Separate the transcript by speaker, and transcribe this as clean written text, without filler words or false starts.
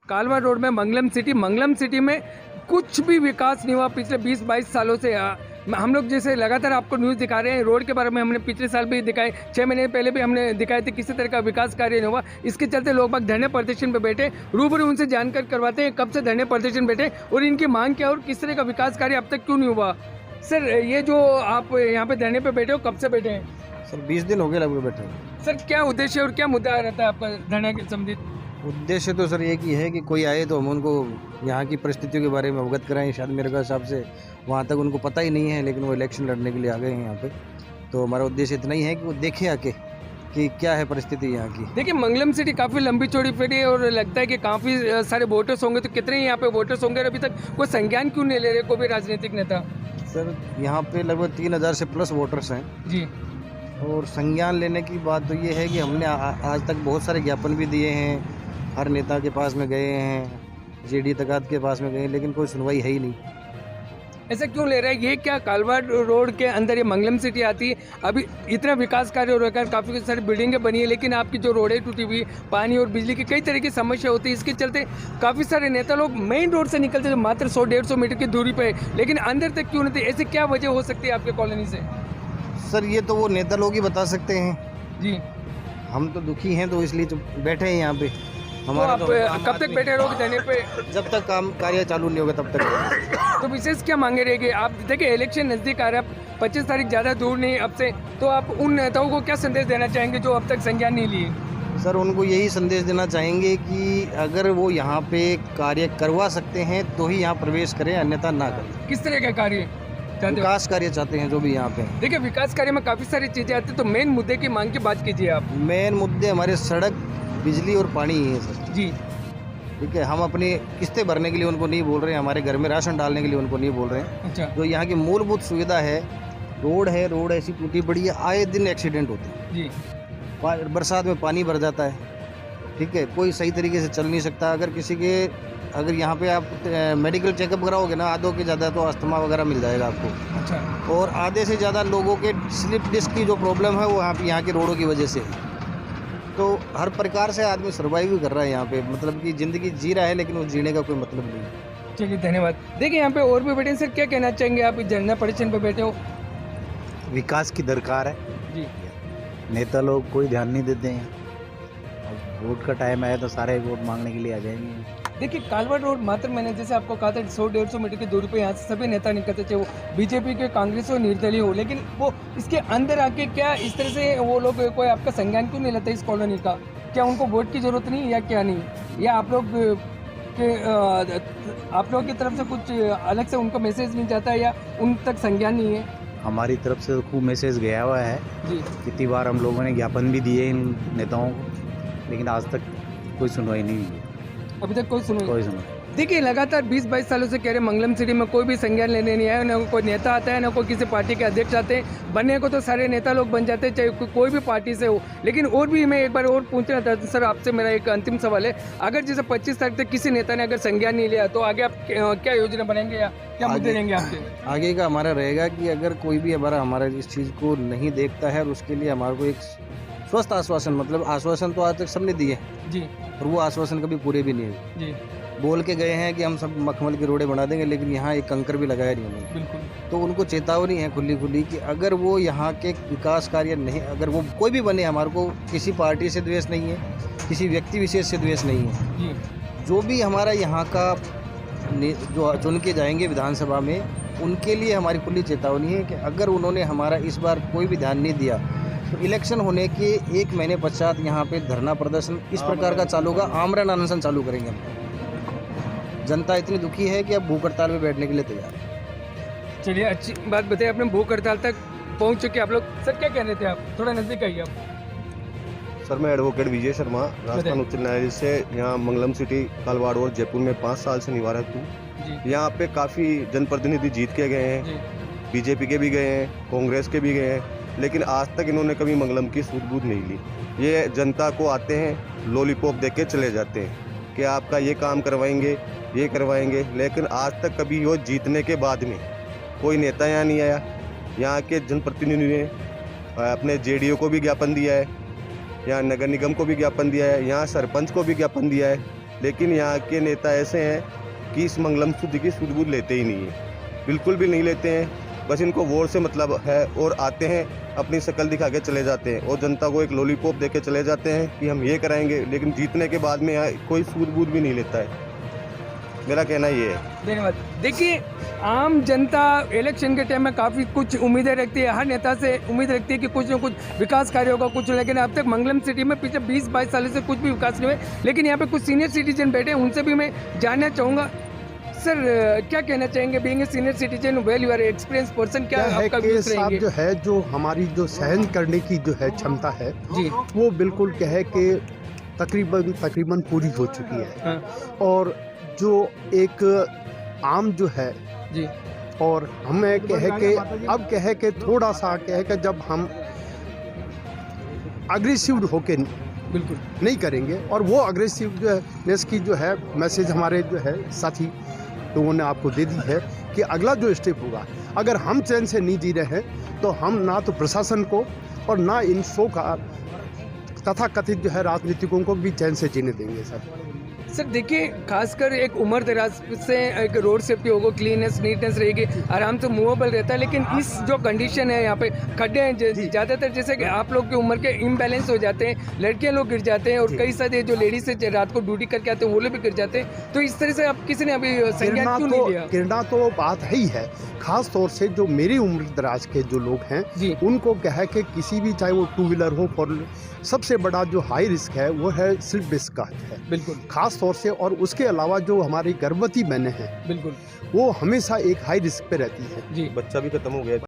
Speaker 1: कालवा रोड में मंगलम सिटी में कुछ भी विकास नहीं हुआ पिछले 20-22 सालों से। हम लोग जैसे लगातार आपको न्यूज़ दिखा रहे हैं, रोड के बारे में हमने पिछले साल भी दिखाए, 6 महीने पहले भी हमने दिखाए थे, किसी तरह का विकास कार्य नहीं हुआ। इसके चलते लोग बाग धरने प्रदर्शन पे बैठे, रूबरू उनसे जानकारी करवाते हैं कब से धरने प्रदर्शन बैठे और इनकी मांग क्या और किस तरह का विकास कार्य अब तक क्यों नहीं हुआ। सर, ये जो आप यहाँ पे धरने पे बैठे हो, कब से बैठे हैं?
Speaker 2: सर 20 दिन हो गए लगभग बैठे हैं।
Speaker 1: सर, क्या उद्देश्य और क्या मुद्दा रहता है आपका धरने के संबंधित?
Speaker 2: उद्देश्य तो सर एक ही है कि कोई आए तो हम उनको यहाँ की परिस्थितियों के बारे में अवगत कराएं। शायद मेरे हिसाब से वहाँ तक उनको पता ही नहीं है, लेकिन वो इलेक्शन लड़ने के लिए आ गए हैं यहाँ पे। तो हमारा उद्देश्य इतना ही है कि वो देखे आके कि क्या है परिस्थिति यहाँ की।
Speaker 1: देखिए, मंगलम सिटी काफ़ी लंबी चौड़ी फिरी है और लगता है कि काफ़ी सारे वोटर्स होंगे, तो कितने यहाँ पे वोटर्स होंगे और अभी तक कोई संज्ञान क्यों नहीं ले रहे कोई भी राजनीतिक नेता?
Speaker 2: सर यहाँ पे लगभग 3000 से प्लस वोटर्स हैं
Speaker 1: जी।
Speaker 2: और संज्ञान लेने की बात तो ये है कि हमने आज तक बहुत सारे ज्ञापन भी दिए हैं, हर नेता के पास में गए हैं, जेडी तकात के पास में गए, लेकिन कोई सुनवाई है ही नहीं।
Speaker 1: ऐसा क्यों ले रहा है? ये क्या कालवा रोड के अंदर ये मंगलम सिटी आती है, अभी इतना विकास कार्य हो रखा है, काफ़ी सारी बिल्डिंगें बनी है, लेकिन आपकी जो रोडें टूटी हुई, पानी और बिजली की कई तरह की समस्या होती है। इसके चलते काफ़ी सारे नेता लोग मेन रोड से निकलते हैं मात्र 100-150 मीटर की दूरी पे, लेकिन अंदर तक क्यों नहीं? ऐसे क्या वजह हो सकती है आपके कॉलोनी से?
Speaker 2: सर ये तो वो नेता लोग ही बता सकते हैं जी। हम तो दुखी हैं तो इसलिए तो बैठे हैं यहाँ पे।
Speaker 1: हमारा तो कब तक बैठे रहोगे धरने पे?
Speaker 2: जब तक काम कार्य चालू नहीं होगा तब तक।
Speaker 1: तो विशेष क्या मांगे रहेगी? आप देखिए, इलेक्शन नज़दीक आ रहा है, 25 तारीख ज़्यादा दूर नहीं अब से, तो आप उन नेताओं को क्या संदेश देना चाहेंगे जो अब तक संज्ञान नहीं लिए?
Speaker 2: सर उनको यही संदेश देना चाहेंगे कि अगर वो यहाँ पे कार्य करवा सकते हैं तो ही यहाँ प्रवेश करें, अन्यथा ना करें।
Speaker 1: किस तरह का कार्य?
Speaker 2: विकास कार्य चाहते हैं जो भी यहाँ पे।
Speaker 1: देखिए, विकास कार्य में काफ़ी सारी चीज़ें आती हैं, तो मेन मुद्दे की मांग की बात कीजिए आप।
Speaker 2: मेन मुद्दे हमारे सड़क, बिजली और पानी ही है सर
Speaker 1: जी।
Speaker 2: ठीक है, हम अपनी किस्तें भरने के लिए उनको नहीं बोल रहे हैं, हमारे घर में राशन डालने के लिए उनको नहीं बोल रहे हैं।
Speaker 1: अच्छा।
Speaker 2: जो यहाँ की मूलभूत सुविधा है, रोड ऐसी टूटी पड़ी है, आए दिन एक्सीडेंट होते हैं
Speaker 1: जी।
Speaker 2: बरसात में पानी भर जाता है, ठीक है, कोई सही तरीके से चल नहीं सकता। अगर यहाँ पे आप मेडिकल चेकअप कराओगे ना, आधों के ज़्यादा तो अस्थमा वगैरह मिल जाएगा आपको।
Speaker 1: अच्छा।
Speaker 2: और आधे से ज़्यादा लोगों के स्लिप डिस्क की जो प्रॉब्लम है वो यहाँ की रोडों की वजह से। तो हर प्रकार से आदमी सर्वाइव भी कर रहा है यहाँ पे, मतलब कि ज़िंदगी जी रहा है, लेकिन वो जीने का कोई मतलब नहीं है।
Speaker 1: चलिए, धन्यवाद। देखिए, यहाँ पे और भी बैठे हैं। सर, क्या कहना चाहेंगे आप? धरना प्रदर्शन पे बैठे हो।
Speaker 3: विकास की दरकार है
Speaker 1: जी।
Speaker 3: नेता लोग कोई ध्यान नहीं देते हैं। अब वोट का टाइम आया तो सारे वोट मांगने के लिए आ जाएंगे।
Speaker 1: देखिए, कालवा रोड मात्र मैंने जैसे आपको कहा था 100-150 मीटर की दूरी पे यहाँ से सभी नेता निकलते, चाहे वो बीजेपी के, कांग्रेस हो, निर्दलीय हो, लेकिन वो इसके अंदर आके क्या इस तरह से वो लोग कोई आपका संज्ञान क्यों नहीं लेता इस कॉलोनी का? क्या उनको वोट की ज़रूरत नहीं या क्या नहीं? या आप लोग की तरफ से कुछ अलग से उनको मैसेज नहीं जाता है या उन तक संज्ञान नहीं है?
Speaker 3: हमारी तरफ से तो खूब मैसेज गया हुआ है
Speaker 1: जी।
Speaker 3: कितनी बार हम लोगों ने ज्ञापन भी दिए इन नेताओं को, लेकिन आज तक कोई सुनवाई नहीं हुई है।
Speaker 1: अभी तक कोई
Speaker 3: सुनवाई।
Speaker 1: देखिए, लगातार 20-22 सालों से कह रहे मंगलम सिटी में कोई भी संज्ञान लेने नहीं आया, ना कोई नेता आता है, ना कोई किसी पार्टी के अध्यक्ष आते हैं। बनने को तो सारे नेता लोग बन जाते हैं, चाहे कोई भी पार्टी से हो। लेकिन और भी मैं एक बार और पूछना चाहता हूँ सर, आपसे मेरा एक अंतिम सवाल है, अगर जैसे 25 तारीख तक किसी नेता ने अगर संज्ञान नहीं लिया तो आगे आप क्या योजना बनाएंगे या क्या मुद्दे रहेंगे आपके?
Speaker 2: आगे का हमारा रहेगा कि अगर कोई भी हमारा इस चीज़ को नहीं देखता है और उसके लिए हमारे को एक स्वस्थ आश्वासन, मतलब आश्वासन तो आज तक सबने दिए
Speaker 1: जी,
Speaker 2: और वो आश्वासन कभी पूरे भी नहीं हुए
Speaker 1: जी।
Speaker 2: बोल के गए हैं कि हम सब मखमल की रोडें बना देंगे, लेकिन यहाँ एक कंकर भी लगाया नहीं उन्होंने।
Speaker 1: बिल्कुल।
Speaker 2: तो उनको चेतावनी है खुली कि अगर वो यहाँ के विकास कार्य नहीं, अगर वो कोई भी बने, हमारे को किसी पार्टी से द्वेष नहीं है, किसी व्यक्ति विशेष से द्वेष नहीं है
Speaker 1: जी।
Speaker 2: जो भी हमारा यहाँ का जो चुन के जाएंगे विधानसभा में, उनके लिए हमारी खुली चेतावनी है कि अगर उन्होंने हमारा इस बार कोई भी ध्यान नहीं दिया तो इलेक्शन होने के 1 महीने पश्चात यहाँ पे धरना प्रदर्शन इस प्रकार का चालू होगा, आमरण अनशन चालू करेंगे हम। जनता इतनी दुखी है कि अब भूख हड़ताल में बैठने के लिए तैयार है।
Speaker 1: चलिए, अच्छी बात बताइए, आपने भूख हड़ताल तक पहुँच चुके आप लोग। सर, क्या कह रहे थे आप? थोड़ा नज़दीक आइए आप।
Speaker 4: सर, मैं एडवोकेट विजय शर्मा, राजस्थान उच्च न्यायालय से यहाँ मंगलम सिटी, कालवा रोड, जयपुर में 5 साल से निवारक हूँ। यहाँ पे काफ़ी जनप्रतिनिधि जीत के गए हैं, बीजेपी के भी गए हैं, कांग्रेस के भी गए हैं, लेकिन आज तक इन्होंने कभी मंगलम की सूझबूझ नहीं ली। ये जनता को आते हैं, लॉलीपॉप दे के चले जाते हैं कि आपका ये काम करवाएंगे, ये करवाएंगे, लेकिन आज तक कभी वो जीतने के बाद में कोई नेता यहाँ नहीं आया। यहाँ के जनप्रतिनिधि ने अपने जेडीओ को भी ज्ञापन दिया है, यहाँ नगर निगम को भी ज्ञापन दिया है, यहाँ सरपंच को भी ज्ञापन दिया है, लेकिन यहाँ के नेता ऐसे हैं कि इस मंगलम सिटी की सूझबूझ लेते ही नहीं है, बिल्कुल भी नहीं लेते हैं। बस इनको वोट से मतलब है और आते हैं अपनी शक्ल दिखा के चले जाते हैं और जनता को एक लॉलीपॉप दे के चले जाते हैं कि हम ये कराएंगे, लेकिन जीतने के बाद में यहाँ कोई सूझबूझ भी नहीं लेता है। मेरा कहना ये है।
Speaker 1: धन्यवाद। देखिए, आम जनता इलेक्शन के टाइम में काफ़ी कुछ उम्मीदें रखती है, हर नेता से उम्मीद रखती है कि कुछ ना कुछ विकास कार्य होगा कुछ, लेकिन अब तक मंगलम सिटी में पिछले 20-22 सालों से कुछ भी विकास नहीं हुए। लेकिन यहाँ पे कुछ सीनियर सिटीजन बैठे हैं, उनसे भी मैं जानना चाहूँगा। सर, क्या कहना चाहेंगे, being a senior citizen, well you are experience person, क्या
Speaker 5: है
Speaker 1: आपका
Speaker 5: कि
Speaker 1: व्यूज
Speaker 5: साहब
Speaker 1: रहेंगे?
Speaker 5: जो है, जो हमारी जो सहन करने की जो है क्षमता है
Speaker 1: जी,
Speaker 5: वो बिल्कुल क्या है कि तकरीबन पूरी हो चुकी है।
Speaker 1: हाँ,
Speaker 5: और जो एक आम जो है
Speaker 1: जी,
Speaker 5: और हमें क्या है कि अब क्या है कि थोड़ा सा क्या है कि जब हम अग्रेसिव होके
Speaker 1: बिल्कुल,
Speaker 5: नहीं करेंगे, और वो अग्रेसिव जो है नेस की जो है मैसेज हमारे जो है साथी लोगों ने आपको दे दी है कि अगला जो स्टेप होगा, अगर हम चैन से नहीं जी रहे हैं तो हम ना तो प्रशासन को और ना इन शो का तथाकथित जो है राजनीतिकों को भी चैन से जीने देंगे सर।
Speaker 1: सर देखिए, खासकर एक उम्र दराज से एक रोड सेफ्टी होगा, क्लीननेस नीटनेस रहेगी, आराम से मूवेबल रहता है। लेकिन इस जो कंडीशन है यहाँ पे खड्डे हैं, ज़्यादातर जैसे कि आप लोग की उम्र के इम्बैलेंस हो जाते हैं, लड़कियाँ लोग गिर जाते हैं और कई सारे जो लेडीज से रात को ड्यूटी करके आते हैं वो लोग भी गिर जाते हैं। तो इस तरह से आप किसी ने अभी संज्ञान क्यों नहीं लिया?
Speaker 5: गिरना तो बात है ही है, खास तौर से जो मेरी उम्र दराज के जो लोग हैं
Speaker 1: जी,
Speaker 5: उनको क्या है कि किसी भी, चाहे वो टू व्हीलर हो फोर, सबसे बड़ा जो हाई रिस्क है वो है स्लिप डिस्क का है
Speaker 1: बिल्कुल,
Speaker 5: खास तौर से। और उसके अलावा जो हमारी गर्भवती बहनें हैं
Speaker 1: बिल्कुल,
Speaker 5: वो हमेशा एक हाई रिस्क पे रहती है।
Speaker 1: जी।
Speaker 4: बच्चा भी खत्म हो गया।